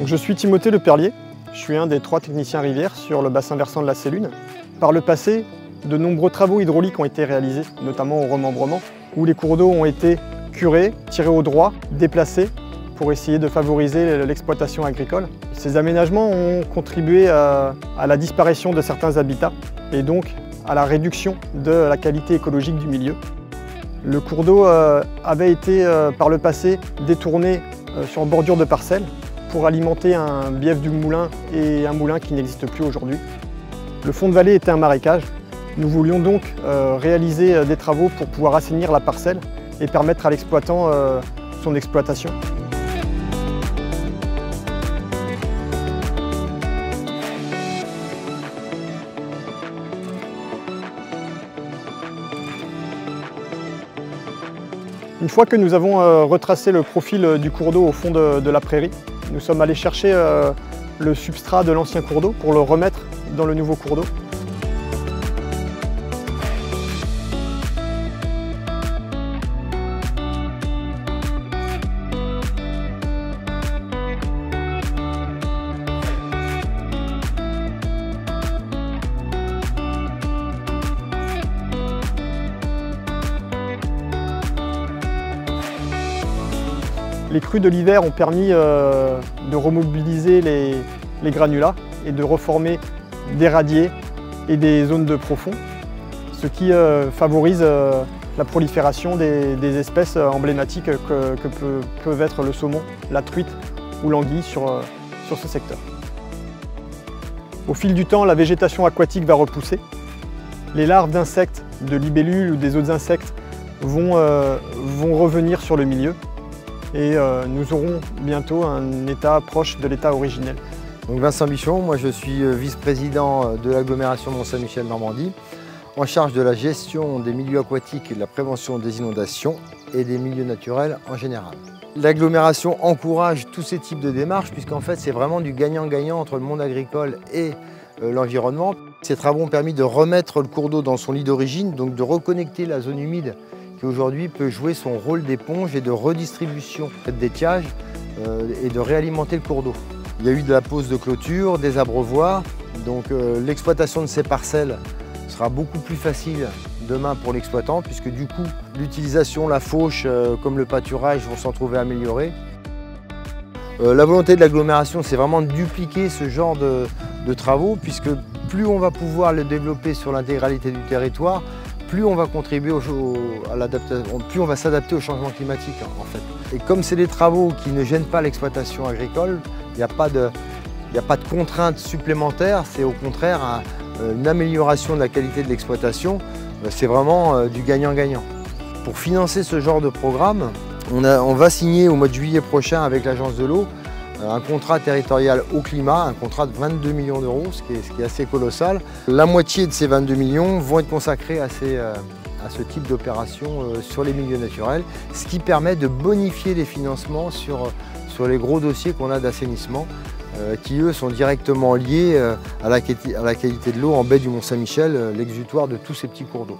Je suis Timothée Le Perlier, je suis un des 3 techniciens rivières sur le bassin versant de la Sélune. Par le passé, de nombreux travaux hydrauliques ont été réalisés, notamment au remembrement, où les cours d'eau ont été curés, tirés au droit, déplacés pour essayer de favoriser l'exploitation agricole. Ces aménagements ont contribué à la disparition de certains habitats et donc à la réduction de la qualité écologique du milieu. Le cours d'eau avait été par le passé détourné sur bordure de parcelles pour alimenter un bief du moulin et un moulin qui n'existe plus aujourd'hui. Le fond de vallée était un marécage. Nous voulions donc réaliser des travaux pour pouvoir assainir la parcelle et permettre à l'exploitant son exploitation. Une fois que nous avons retracé le profil du cours d'eau au fond de la prairie, nous sommes allés chercher le substrat de l'ancien cours d'eau pour le remettre dans le nouveau cours d'eau. Les crues de l'hiver ont permis de remobiliser les granulats et de reformer des radiers et des zones de profond, ce qui favorise la prolifération des espèces emblématiques que peuvent être le saumon, la truite ou l'anguille sur ce secteur. Au fil du temps, la végétation aquatique va repousser. Les larves d'insectes, de libellules ou des autres insectes vont revenir sur le milieu. Et nous aurons bientôt un état proche de l'état originel. Donc Vincent Bichon, moi je suis vice-président de l'agglomération Mont-Saint-Michel-Normandie, en charge de la gestion des milieux aquatiques et de la prévention des inondations et des milieux naturels en général. L'agglomération encourage tous ces types de démarches puisqu'en fait c'est vraiment du gagnant-gagnant entre le monde agricole et l'environnement. Ces travaux ont permis de remettre le cours d'eau dans son lit d'origine, donc de reconnecter la zone humide qui aujourd'hui peut jouer son rôle d'éponge et de redistribution d'étiage et de réalimenter le cours d'eau. Il y a eu de la pose de clôture, des abreuvoirs, donc l'exploitation de ces parcelles sera beaucoup plus facile demain pour l'exploitant puisque du coup l'utilisation, la fauche comme le pâturage vont s'en trouver améliorés. La volonté de l'agglomération c'est vraiment de dupliquer ce genre de travaux puisque plus on va pouvoir le développer sur l'intégralité du territoire, plus on va contribuer à l'adaptation, plus on va s'adapter au changement climatique en fait. Et comme c'est des travaux qui ne gênent pas l'exploitation agricole, il n'y a pas de contraintes supplémentaires, c'est au contraire une amélioration de la qualité de l'exploitation, c'est vraiment du gagnant-gagnant. Pour financer ce genre de programme, on va signer au mois de juillet prochain avec l'Agence de l'eau un contrat territorial au climat, un contrat de 22 millions d'euros, ce qui est assez colossal. La moitié de ces 22 millions vont être consacrés à ce type d'opération sur les milieux naturels, ce qui permet de bonifier les financements sur les gros dossiers qu'on a d'assainissement, qui eux sont directement liés à la qualité de l'eau en baie du Mont-Saint-Michel, l'exutoire de tous ces petits cours d'eau.